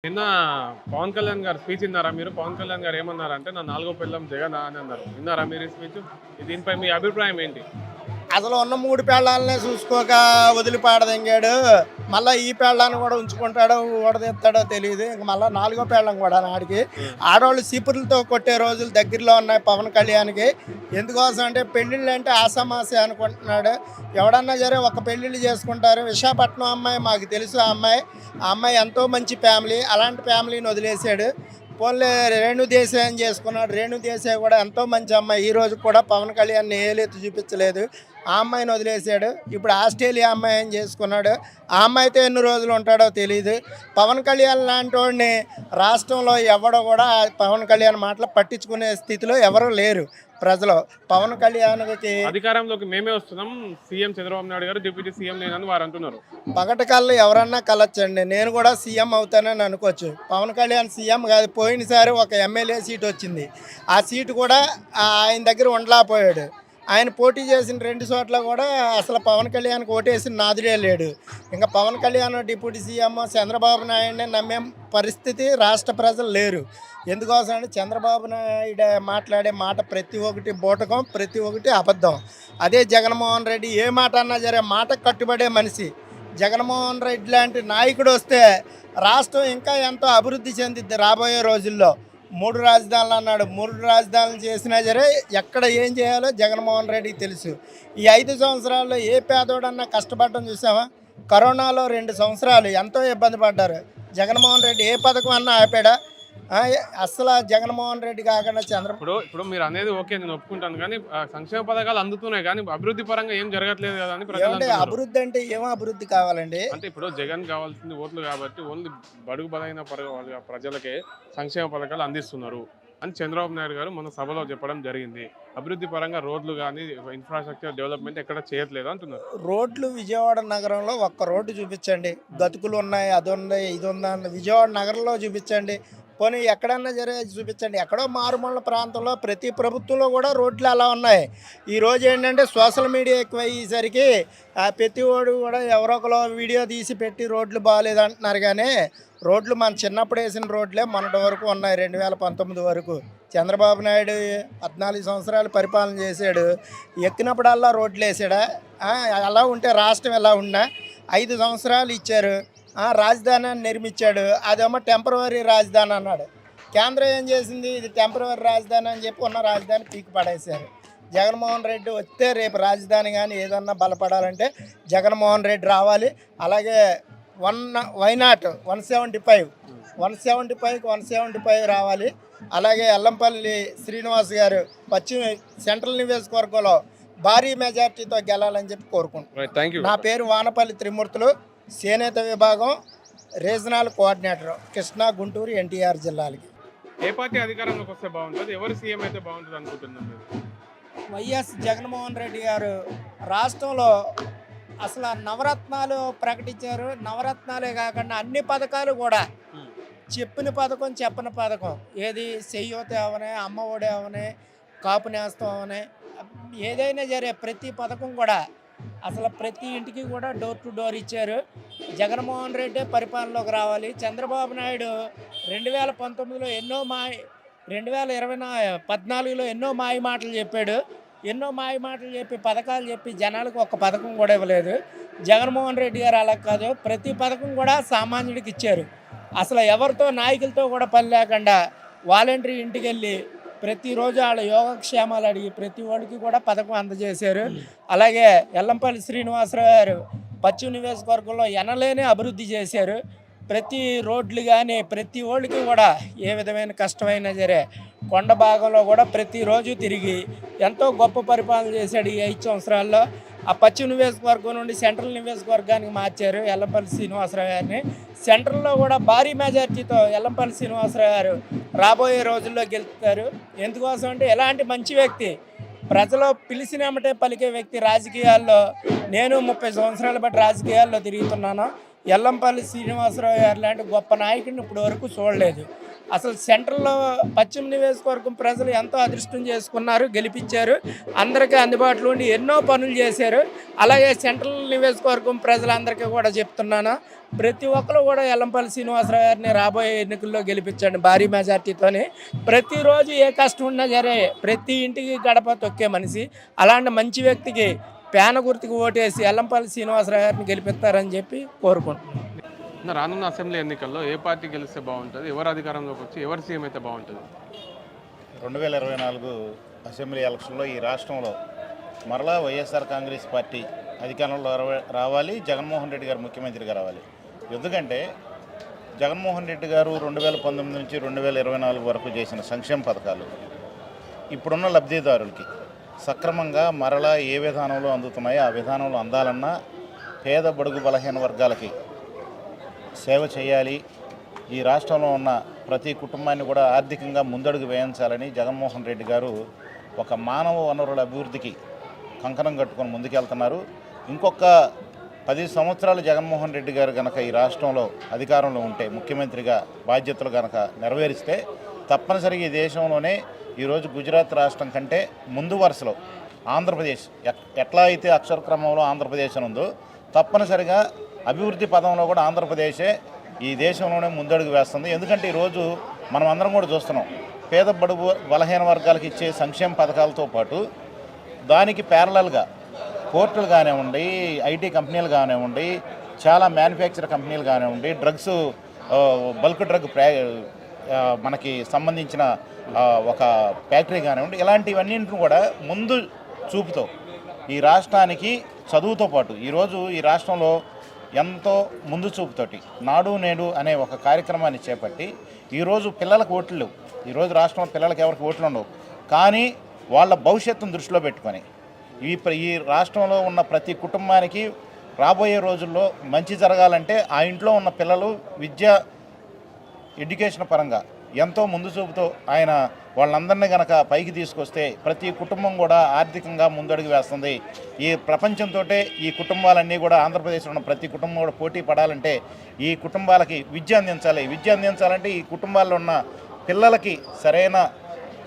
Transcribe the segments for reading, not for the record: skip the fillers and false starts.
నిన్న పవన్ కళ్యాణ్ గారు స్పీచ్ విన్నారా మీరు? పవన్ కళ్యాణ్ గారు ఏమన్నారంటే నా నాలుగో పిల్లం జగన్ అని అన్నారు. విన్నారా మీరు ఈ స్పీచ్? దీనిపై మీ అభిప్రాయం ఏంటి? అసలు ఉన్న 3 పెళ్ళాలనే చూసుకోక వదిలిపాడదెంగాడు. మళ్ళీ ఈ పెళ్ళాన్ని కూడా ఉంచుకుంటాడో ఊడదీస్తాడో తెలియదు. ఇంక మళ్ళీ 4గో పెళ్ళం కూడా నాడికి. ఆడవాళ్ళు చీపుర్లతో కొట్టే రోజులు దగ్గరలో ఉన్నాయి పవన్ కళ్యాణ్కి. ఎందుకోసం అంటే పెళ్ళిళ్ళు అంటే ఆసామాసి అనుకుంటున్నాడు. ఎవడన్నా సరే ఒక పెళ్ళిళ్ళు చేసుకుంటారు. విశాఖపట్నం అమ్మాయి మాకు తెలుసు. ఆ అమ్మాయి ఎంతో మంచి ఫ్యామిలీ. అలాంటి ఫ్యామిలీని వదిలేశాడు. పోన్లే రేణు దేశాయ్ చేసుకున్నాడు. రేణు దేశాయ్ కూడా ఎంతో మంచి అమ్మాయి. ఈ రోజు కూడా పవన్ కళ్యాణ్ ఏలెత్తి చూపించలేదు. ఆ అమ్మాయిని వదిలేశాడు. ఇప్పుడు ఆస్ట్రేలియా అమ్మాయి ఏం చేసుకున్నాడు. ఆ అమ్మాయితో ఎన్ని రోజులు ఉంటాడో తెలియదు. పవన్ కళ్యాణ్ లాంటి వాడిని రాష్ట్రంలో ఎవడో కూడా పవన్ కళ్యాణ్ మాటలు పట్టించుకునే స్థితిలో ఎవరు లేరు ప్రజలు. పవన్ కళ్యాణ్కి అధికారంలోకి మేమే వస్తున్నాం, సీఎం చంద్రబాబు నాయుడు గారు డిప్యూటీ సీఎం నేనని వారు అంటున్నారు. పగటి కళ్ళు ఎవరన్నా కలొచ్చండి. నేను కూడా సీఎం అవుతానని అనుకోవచ్చు. పవన్ కళ్యాణ్ సీఎం కాదు. పోయినసారి ఒక ఎమ్మెల్యే సీట్ వచ్చింది. ఆ సీటు కూడా ఆయన దగ్గర ఉండలేకపోయాడు. ఆయన పోటీ చేసిన 2 చోట్ల కూడా అసలు పవన్ కళ్యాణ్కి ఓటేసిన నాదుడే లేడు. ఇంకా పవన్ కళ్యాణ్ డిప్యూటీ సీఎం చంద్రబాబు నాయుడిని నమ్మే పరిస్థితి రాష్ట్ర ప్రజలు లేరు. ఎందుకోసం అంటే చంద్రబాబు నాయుడు మాట్లాడే మాట ప్రతి ఒక్కటి బూటకం, ప్రతి ఒక్కటి అబద్ధం. అదే జగన్మోహన్ రెడ్డి ఏ మాట అన్నా సరే మాటకు కట్టుబడే మనిషి. జగన్మోహన్ రెడ్డి లాంటి నాయకుడు వస్తే రాష్ట్రం ఇంకా ఎంతో అభివృద్ధి చెందిద్ది రాబోయే రోజుల్లో. 3 రాజధానులు అన్నాడు. 3 రాజధానులు చేసినా సరే ఎక్కడ ఏం చేయాలో జగన్మోహన్ రెడ్డికి తెలుసు. ఈ 5 సంవత్సరాల్లో ఏ పేదోడన్నా కష్టపడడం చూసామా? కరోనాలో 2 సంవత్సరాలు ఎంతో ఇబ్బంది పడ్డారు. జగన్మోహన్ రెడ్డి ఏ పథకం అన్నా ఆపాడా? అసలు జగన్మోహన్ రెడ్డి కాకుండా ఇప్పుడు మీరు అనేది ఓకే, నేను ఒప్పుకుంటాను. కానీ సంక్షేమ పథకాలు అందుతున్నాయి కానీ అభివృద్ధి పరంగా ఏం జరగట్లేదు కదా అని ప్రజలు అంటున్నారు. అభివృద్ధి అంటే ఏమో అభివృద్ధి కావాలండి. అంటే ఇప్పుడు జగన్ కావాల్సింది ఓట్లు కాబట్టి ఓన్లీ బడుగు బలైన ప్రజలకే సంక్షేమ పథకాలు అందిస్తున్నారు అని చంద్రబాబు నాయుడు గారు మన సభలో చెప్పడం జరిగింది. అభివృద్ధి పరంగా రోడ్లు కానీ ఇన్ఫ్రాస్ట్రక్చర్ డెవలప్మెంట్ ఎక్కడ చేయట్లేదు అంటున్నారు. రోడ్లు విజయవాడ నగరంలో ఒక్క రోడ్డు చూపించండి. గతుకులు ఉన్నాయి, అది ఉంది, ఇది ఉందా అని విజయవాడ నగరంలో చూపించండి. పోనీ ఎక్కడన్నా సరే చూపించండి. ఎక్కడో మారుమూల ప్రాంతంలో ప్రతి ప్రభుత్వంలో కూడా రోడ్లు అలా ఉన్నాయి. ఈరోజు ఏంటంటే సోషల్ మీడియా ఎక్కువ అయ్యేసరికి ప్రతి వాడు కూడా ఎవరో ఒకరు వీడియో తీసి పెట్టి రోడ్లు బాగాలేదు అంటున్నారు. కానీ రోడ్లు మన చిన్నప్పుడు వేసిన రోడ్లే మొన్నటి వరకు ఉన్నాయి. 2019 వరకు చంద్రబాబు నాయుడు 14 సంవత్సరాలు పరిపాలన చేశాడు. ఎక్కినప్పుడల్లా రోడ్లు వేసాడా? అలా ఉంటే రాష్ట్రం ఎలా ఉన్నా 5 సంవత్సరాలు ఇచ్చారు. రాజధాని నిర్మించాడు. అదేమో టెంపరవరీ రాజధాని అన్నాడు. కేంద్రం ఏం చేసింది? ఇది టెంపరవరీ రాజధాని అని చెప్పి ఉన్న రాజధాని పీకి పడేశారు. జగన్మోహన్ రెడ్డి వస్తే రేపు రాజధాని కానీ ఏదన్నా బలపడాలంటే జగన్మోహన్ రెడ్డి రావాలి. అలాగే వైనాట్ 175 రావాలి. అలాగే ఎల్లంపల్లి శ్రీనివాస్ గారు పశ్చిమ సెంట్రల్ నియోజకవర్గంలో భారీ మెజార్టీతో గెలాలని చెప్పి కోరుకుంటున్నాను. నా పేరు వానపల్లి త్రిమూర్తులు, చేనేత విభాగం రీజనల్ కోఆర్డినేటర్, కృష్ణా, గుంటూరు, ఎన్టీఆర్ జిల్లాలకి. ఏ పార్టీ అధికారంలోకి వస్తే బాగుంటుంది? ఎవరు సీఎం అయితే బాగుంటుంది అనుకుంటున్నారు? వైఎస్ జగన్మోహన్ రెడ్డి గారు రాష్ట్రంలో అసలు నవరత్నాలు ప్రకటించారు. నవరత్నాలే కాకుండా అన్ని పథకాలు కూడా చెప్పిన పథకం చెప్పని పథకం ఏది చెయ్యోతే అవనే, అమ్మ ఒడి అవనే, కాపు నేస్తం అవనే, ఏదైనా సరే ప్రతి పథకం కూడా అసలు ప్రతి ఇంటికి కూడా డోర్ టు డోర్ ఇచ్చారు. జగన్మోహన్ రెడ్డి పరిపాలనలోకి రావాలి. చంద్రబాబు నాయుడు 2019లో 2014లో ఎన్నో మాయ మాటలు చెప్పాడు. ఎన్నో మాయ మాటలు చెప్పి పథకాలు చెప్పి జనాలకు ఒక పథకం కూడా ఇవ్వలేదు. జగన్మోహన్ రెడ్డి గారు అలా కాదు, ప్రతి పథకం కూడా సామాన్యుడికి ఇచ్చారు. అసలు ఎవరితో నాయకులతో కూడా పని లేకుండా వాలంటరీ ఇంటికి వెళ్ళి ప్రతిరోజు వాళ్ళ యోగక్షేమాలు అడిగి ప్రతి వాడికి కూడా పథకం అందజేశారు. అలాగే ఎల్లంపల్లి శ్రీనివాసరావు గారు పశ్చిమ నియోజకవర్గంలో ఎనలేని అభివృద్ధి చేశారు. ప్రతి రోడ్లు కానీ ప్రతి వాళ్ళకి కూడా ఏ విధమైన కష్టమైనా సరే కొండ భాగంలో కూడా ప్రతిరోజు తిరిగి ఎంతో గొప్ప పరిపాలన చేశాడు. ఈ 5 సంవత్సరాల్లో ఆ పశ్చిమ నియోజకవర్గం నుండి సెంట్రల్ నియోజకవర్గానికి మార్చారు ఎల్లంపల్లి శ్రీనివాసరావు గారిని. సెంట్రల్లో కూడా భారీ మెజార్టీతో ఎల్లంపల్లి శ్రీనివాసరావు గారు రాబోయే రోజుల్లో గెలుస్తారు. ఎందుకోసం అంటే ఎలాంటి మంచి వ్యక్తి, ప్రజలు పిలిచినమ్మటే పలికే వ్యక్తి. రాజకీయాల్లో నేను 30 సంవత్సరాల బట్టి రాజకీయాల్లో తిరుగుతున్నాను. ఎల్లంపల్లి శ్రీనివాసరావు గారు లాంటి గొప్ప నాయకుడిని ఇప్పటి వరకు చూడలేదు. అసలు సెంట్రల్లో పశ్చిమ నియోజకవర్గం ప్రజలు ఎంతో అదృష్టం చేసుకున్నారు, గెలిపించారు, అందరికీ అందుబాటులో ఉండి ఎన్నో పనులు చేశారు. అలాగే సెంట్రల్ నియోజకవర్గం ప్రజలందరికీ కూడా చెప్తున్నాను, ప్రతి ఒక్కరు కూడా ఎల్లంపల్లి శ్రీనివాసరావు గారిని రాబోయే ఎన్నికల్లో గెలిపించండి భారీ మెజార్టీతోని. ప్రతిరోజు ఏ కష్టం ఉన్నా సరే ప్రతి ఇంటికి గడప తొక్కే మనిషి. అలాంటి మంచి వ్యక్తికి పేన గుర్తుకు ఓటేసి ఎల్లంపల్లి శ్రీనివాసరావు గారిని గెలిపిస్తారని చెప్పి కోరుకుంటున్నాను. రానున్న అసెంబ్లీ ఎన్నికల్లో ఏ పార్టీ గెలిస్తే బాగుంటుంది, ఎవరు అధికారంలోకి వచ్చి ఎవరు సీఎం అయితే బాగుంటుంది? 2024 అసెంబ్లీ ఎలక్షన్లో ఈ రాష్ట్రంలో మరలా వైఎస్ఆర్ కాంగ్రెస్ పార్టీ అధికారంలో రావాలి, జగన్మోహన్ రెడ్డి గారు ముఖ్యమంత్రిగా రావాలి. ఎందుకంటే జగన్మోహన్ రెడ్డి గారు 2019 నుంచి 2024 వరకు చేసిన సంక్షేమ పథకాలు ఇప్పుడున్న లబ్ధిదారులకి సక్రమంగా మరలా ఏ విధానంలో అందుతున్నాయో ఆ విధానంలో అందాలన్నా పేద బడుగు బలహీన వర్గాలకి సేవ చేయాలి, ఈ రాష్ట్రంలో ఉన్న ప్రతి కుటుంబాన్ని కూడా ఆర్థికంగా ముందడుగు వేయించాలని జగన్మోహన్ రెడ్డి గారు ఒక మానవ వనరుల అభివృద్ధికి కంకణం కట్టుకొని ముందుకెళ్తున్నారు. ఇంకొక 10 సంవత్సరాలు జగన్మోహన్ రెడ్డి గారు కనుక ఈ రాష్ట్రంలో అధికారంలో ఉంటే, ముఖ్యమంత్రిగా బాధ్యతలు కనుక నెరవేరిస్తే తప్పనిసరిగా ఈ దేశంలోనే ఈరోజు గుజరాత్ రాష్ట్రం కంటే ముందు వరుసలో ఆంధ్రప్రదేశ్ ఎట్లా అయితే అక్షర క్రమంలో ఆంధ్రప్రదేశ్ అని ఉందో తప్పనిసరిగా అభివృద్ధి పదంలో కూడా ఆంధ్రప్రదేశే ఈ దేశంలోనే ముందడుగు వేస్తుంది. ఎందుకంటే ఈరోజు మనం అందరం కూడా చూస్తున్నాం, పేద బడుగు బలహీన వర్గాలకు ఇచ్చే సంక్షేమ పథకాలతో పాటు దానికి ప్యారలల్గా పోర్టులు కానివ్వండి, ఐటీ కంపెనీలు కానివ్వండి, చాలా మ్యానుఫ్యాక్చర్ కంపెనీలు కానివ్వండి, డ్రగ్స్ బల్క్ డ్రగ్ మనకి సంబంధించిన ఒక ఫ్యాక్టరీ కానివ్వండి, ఇలాంటివన్నింటిని కూడా ముందు చూపుతో ఈ రాష్ట్రానికి చదువుతో పాటు ఈరోజు ఈ రాష్ట్రంలో ఎంతో ముందు చూపుతోటి నాడు నేడు అనే ఒక కార్యక్రమాన్ని చేపట్టి ఈరోజు పిల్లలకు ఓట్లు లేవు. ఈరోజు రాష్ట్రంలో పిల్లలకు ఎవరికి ఓట్లు ఉండవు, కానీ వాళ్ళ భవిష్యత్తును దృష్టిలో పెట్టుకొని ఈ రాష్ట్రంలో ఉన్న ప్రతి కుటుంబానికి రాబోయే రోజుల్లో మంచి జరగాలంటే ఆ ఇంట్లో ఉన్న పిల్లలు ఎడ్యుకేషన్ పరంగా ఎంతో ముందు చూపుతో ఆయన వాళ్ళందరినీ కనుక పైకి తీసుకొస్తే ప్రతి కుటుంబం కూడా ఆర్థికంగా ముందడుగు వేస్తుంది. ఈ ప్రపంచంతో ఈ కుటుంబాలన్నీ కూడా ఆంధ్రప్రదేశ్లో ఉన్న ప్రతి కుటుంబం కూడా పోటీ పడాలంటే ఈ కుటుంబాలకి విద్య అందించాలి. విద్య అందించాలంటే ఈ కుటుంబాల్లో ఉన్న పిల్లలకి సరైన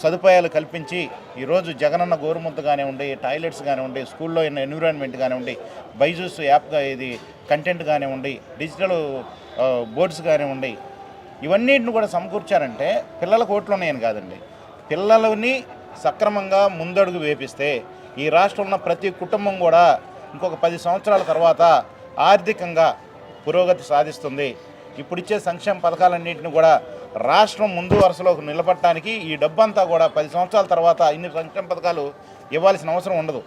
సదుపాయాలు కల్పించి ఈరోజు జగనన్న గోరుముద్ద కానివ్వండి, టాయిలెట్స్ కానివ్వండి, స్కూల్లో ఉన్న ఎన్విరాన్మెంట్ కానివ్వండి, బైజూస్ యాప్గా ఇది కంటెంట్ కానివ్వండి, డిజిటల్ బోర్డ్స్ కానివ్వండి, ఇవన్నిటిని కూడా సమకూర్చారంటే పిల్లలకు ఓట్లు ఉన్నాయని కాదండి, పిల్లలని సక్రమంగా ముందడుగు వేపిస్తే ఈ రాష్ట్రంలో ఉన్న ప్రతి కుటుంబం కూడా ఇంకొక 10 సంవత్సరాల తర్వాత ఆర్థికంగా పురోగతి సాధిస్తుంది. ఇప్పుడు ఇచ్చే సంక్షేమ పథకాలన్నింటినీ కూడా రాష్ట్రం ముందు వరుసలో నిలబడటానికి ఈ డబ్బంతా కూడా 10 సంవత్సరాల తర్వాత ఇన్ని సంక్షేమ పథకాలు ఇవ్వాల్సిన అవసరం ఉండదు.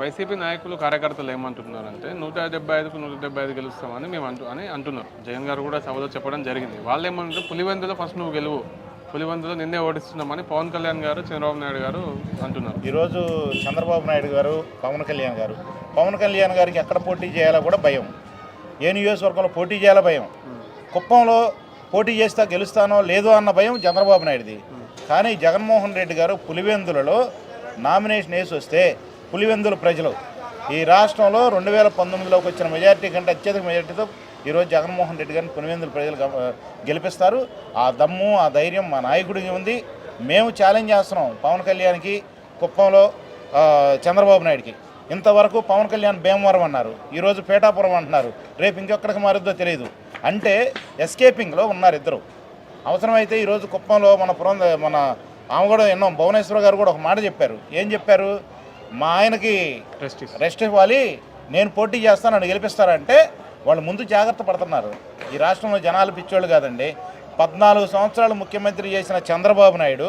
వైసీపీ నాయకులు కార్యకర్తలు ఏమంటున్నారంటే 175కు 175 గెలుస్తామని మేము అంటున్నారు. జగన్ గారు కూడా సభలో చెప్పడం జరిగింది. వాళ్ళు ఏమంటారు, పులివెందులో ఫస్ట్ నువ్వు గెలువు, పులివెందులో నిన్నే ఓడిస్తున్నామని పవన్ కళ్యాణ్ గారు, చంద్రబాబు నాయుడు గారు అంటున్నారు. ఈరోజు చంద్రబాబు నాయుడు గారు, పవన్ కళ్యాణ్ గారికి ఎక్కడ పోటీ చేయాలో కూడా భయం, ఏ నియోజకవర్గంలో పోటీ చేయాలో భయం, కుప్పంలో పోటీ చేస్తా గెలుస్తానో లేదో అన్న భయం చంద్రబాబు నాయుడుది. కానీ జగన్మోహన్ రెడ్డి గారు పులివెందులలో నామినేషన్ వేసి వస్తే పులివెందుల ప్రజలు ఈ రాష్ట్రంలో 2019లోకి వచ్చిన మెజార్టీ కంటే అత్యధిక మెజార్టీతో ఈరోజు జగన్మోహన్ రెడ్డి గారిని పులివెందుల ప్రజలు గెలిపిస్తారు. ఆ దమ్ము, ఆ ధైర్యం మా నాయకుడికి ఉంది. మేము ఛాలెంజ్ చేస్తున్నాం పవన్ కళ్యాణ్కి, కుప్పంలో చంద్రబాబు నాయుడికి. ఇంతవరకు పవన్ కళ్యాణ్ భీమవరం అన్నారు, ఈరోజు పేటాపురం అంటున్నారు, రేపు ఇంకెక్కడికి మారుద్దో తెలియదు. అంటే ఎస్కేపింగ్లో ఉన్నారు ఇద్దరు. అవసరమైతే ఈరోజు కుప్పంలో మన ఆమె కూడా విన్నాం, భువనేశ్వర్ గారు కూడా ఒక మాట చెప్పారు. ఏం చెప్పారు, మా ఆయనకి రెస్ట్ ఇవ్వాలి, నేను పోటీ చేస్తాను, నన్ను గెలిపిస్తారంటే వాళ్ళు ముందు జాగ్రత్త పడుతున్నారు. ఈ రాష్ట్రంలో జనాలు పిచ్చోళ్ళు కాదండి. 14 సంవత్సరాలు ముఖ్యమంత్రి చేసిన చంద్రబాబు నాయుడు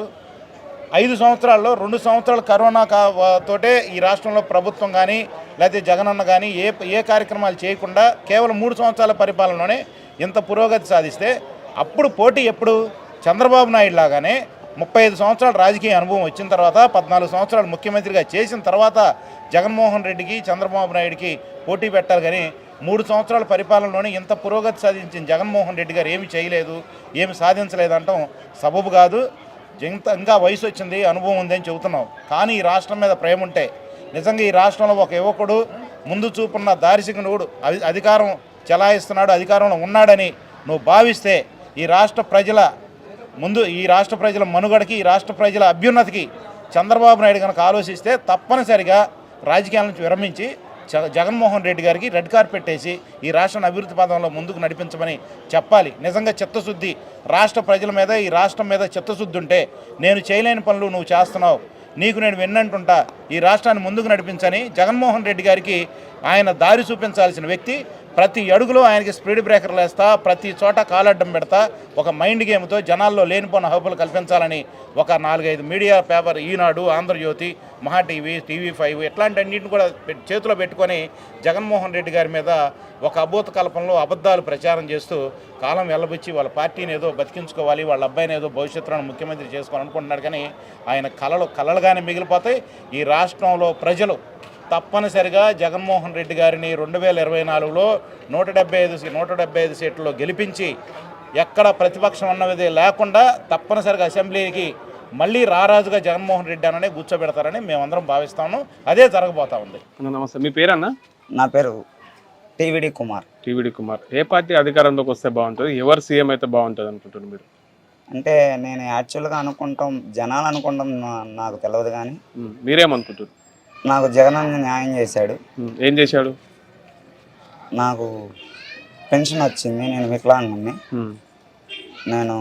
5 సంవత్సరాల్లో 2 సంవత్సరాలు కరోనా తోటే ఈ రాష్ట్రంలో ప్రభుత్వం కానీ లేకపోతే జగనన్న కానీ ఏ కార్యక్రమాలు చేయకుండా కేవలం 3 సంవత్సరాల పరిపాలనలోనే ఇంత పురోగతి సాధిస్తే అప్పుడు పోటీ ఎప్పుడు చంద్రబాబు నాయుడు లాగానే 35 సంవత్సరాల రాజకీయ అనుభవం వచ్చిన తర్వాత 14 సంవత్సరాలు ముఖ్యమంత్రిగా చేసిన తర్వాత జగన్మోహన్ రెడ్డికి, చంద్రబాబు నాయుడికి పోటీ పెట్టాలి. కానీ 3 సంవత్సరాల పరిపాలనలోనే ఇంత పురోగతి సాధించిన జగన్మోహన్ రెడ్డి గారు ఏమి చేయలేదు, ఏమి సాధించలేదంటాం సబబు కాదు. ఇంకా వయసు వచ్చింది, అనుభవం ఉందని చెబుతున్నాం. కానీ ఈ రాష్ట్రం మీద ప్రేమ ఉంటే, నిజంగా ఈ రాష్ట్రంలో ఒక యువకుడు ముందు చూపున్న దారిశకునుడు అధికారం చెలాయిస్తున్నాడు, అధికారంలో ఉన్నాడని నువ్వు భావిస్తే ఈ రాష్ట్ర ప్రజల ముందు ఈ రాష్ట్ర ప్రజల మనుగడకి, ఈ రాష్ట్ర ప్రజల అభ్యున్నతికి చంద్రబాబు నాయుడు కనుక ఆలోచిస్తే తప్పనిసరిగా రాజకీయాల నుంచి విరమించి జగన్మోహన్ రెడ్డి గారికి రెడ్ కార్పెట్ వేసి ఈ రాష్ట్రాన్ని అభివృద్ధి పదంలో ముందుకు నడిపించమని చెప్పాలి. నిజంగా చిత్తశుద్ధి రాష్ట్ర ప్రజల మీద, ఈ రాష్ట్రం మీద చిత్తశుద్ధి ఉంటే నేను చేయలేని పనులు నువ్వు చేస్తున్నావు, నీకు నేను విన్నంటుంటా, ఈ రాష్ట్రాన్ని ముందుకు నడిపించని జగన్మోహన్ రెడ్డి గారికి ఆయన దారి చూపించాల్సిన వ్యక్తి. ప్రతి అడుగులో ఆయనకి స్పీడ్ బ్రేకర్లు వేస్తా, ప్రతి చోట కాలడ్డం పెడతా, ఒక మైండ్ గేమ్తో జనాల్లో లేనిపోయిన హబ్బులు కల్పించాలని ఒక 4-5 మీడియా పేపర్, ఈనాడు, ఆంధ్రజ్యోతి, మహా టీవీ, TV5 ఇట్లాంటి అన్నింటిని కూడా చేతిలో పెట్టుకొని జగన్మోహన్ రెడ్డి గారి మీద ఒక అభూత కల్పనలో అబద్ధాలు ప్రచారం చేస్తూ కాలం వెళ్ళబుచ్చి వాళ్ళ పార్టీని ఏదో బతికించుకోవాలి, వాళ్ళ అబ్బాయిని ఏదో భవిష్యత్తులో ముఖ్యమంత్రి చేసుకోవాలనుకుంటున్నాడు. కానీ ఆయన కలలుగానే మిగిలిపోతాయి. ఈ రాష్ట్రంలో ప్రజలు తప్పనిసరిగా జగన్మోహన్ రెడ్డి గారిని 2024లో 175 సీట్లలో గెలిపించి ఎక్కడ ప్రతిపక్షం అన్నది లేకుండా తప్పనిసరిగా అసెంబ్లీకి మళ్ళీ రారాజుగా జగన్మోహన్ రెడ్డి అననే కూర్చోబెడతారని మేమందరం భావిస్తాము. అదే జరగబోతా ఉంది. నమస్తే, మీ పేరన్నా? నా పేరు టీవీడీ కుమార్. టీవీడీ కుమార్. ఏ పార్టీ అధికారంలోకి వస్తే బాగుంటుంది, ఎవరు సీఎం అయితే బాగుంటుంది అనుకుంటున్నారు మీరు? అంటే నేను యాక్చువల్గా అనుకుంటాం, జనాలు అనుకుంటాం, నాకు తెలియదు. కానీ మీరేమనుకుంటారు? నాకు జగన్ అన్న న్యాయం చేశాడు. ఏం చేశాడు? నాకు పెన్షన్ వచ్చింది. నేను వికలాంగుని. నేను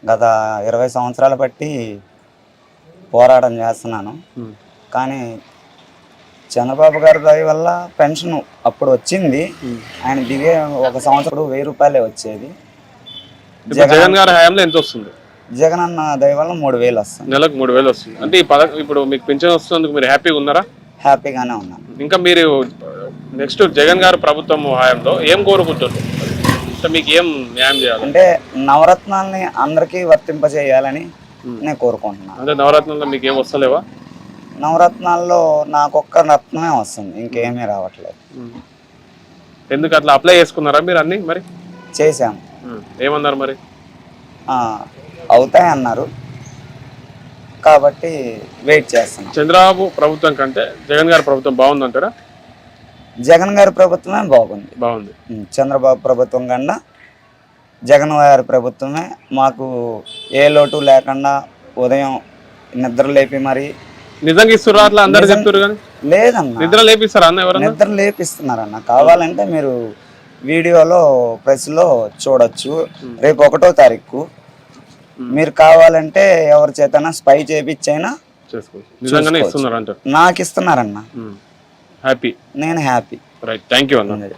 గత 20 సంవత్సరాలు బట్టి పోరాటం చేస్తున్నాను. కానీ చంద్రబాబు గారి దయ వల్ల పెన్షన్ అప్పుడు వచ్చింది. ఆయన దిగే 1 సంవత్సరం 1000 రూపాయలే వచ్చేది. జగన్ గారి హయాంలో ఎంత వస్తుంది? జగన్ అన్న దయ వల్ల 3000 వస్తుంది. నెలకు 3000 వస్తుంది. అంటే ఇప్పుడు మీకు పెన్షన్ వస్తున్నందుకు మీరు హ్యాపీగా ఉన్నారా? హ్యాపీగానే ఉన్నాను. ఇంకా మీరు నెక్స్ట్ జగన్ గారు ప్రభుత్వం హయాంలో ఏం కోరుకుంటున్నారు? అంటే మీకు ఏం న్యాయం చేయాలి? అంటే నవరత్నాల్ని అందరికీ వర్తింపజేయాలని నేను కోరుకుంటున్నాను. అంటే నవరత్నాల్లో మీకు ఏం వస్తలేవా? నవరత్నాల్లో నాకు ఒక్క రత్నమే వస్తుంది, ఇంకేమీ రావట్లేదు. ఎందుకు అట్లా అప్లై చేసుకున్నారా మీరు అన్ని? మరి చేశాము. ఏమన్నారు మరి? అవుతాయి అన్నారు, కాబట్టి వెయిట్ చేస్తున్నాం. చంద్రబాబు ప్రభుత్వం కంటే జగన్ గారి ప్రభుత్వం బాగుందంటారా? జగన్ గారి ప్రభుత్వమే బాగుంది. చంద్రబాబు ప్రభుత్వం కన్నా జగన్ గారి ప్రభుత్వమే మాకు ఏ లోటు లేకుండా ఉదయం నిద్ర లేపి మరి. నిజంగా ఇస్తురా అట్లా అందరు చెప్తారు? కానీ లేదన్న, నిద్ర లేపిస్తారా అన్న? ఎవరు నిద్ర లేపిస్తున్నారన్న. కావాలంటే మీరు వీడియోలో ప్రెస్లో చూడొచ్చు. రేపు 1వ తారీఖు మీరు కావాలంటే ఎవరి చేతనా స్పై చేపించైనా నిజంగానే ఇస్తున్నారు అంటారు. నాకు ఇస్తున్నారన్న. హ్యాపీ. నేను హ్యాపీ. రైట్, థ్యాంక్ యూ అన్న.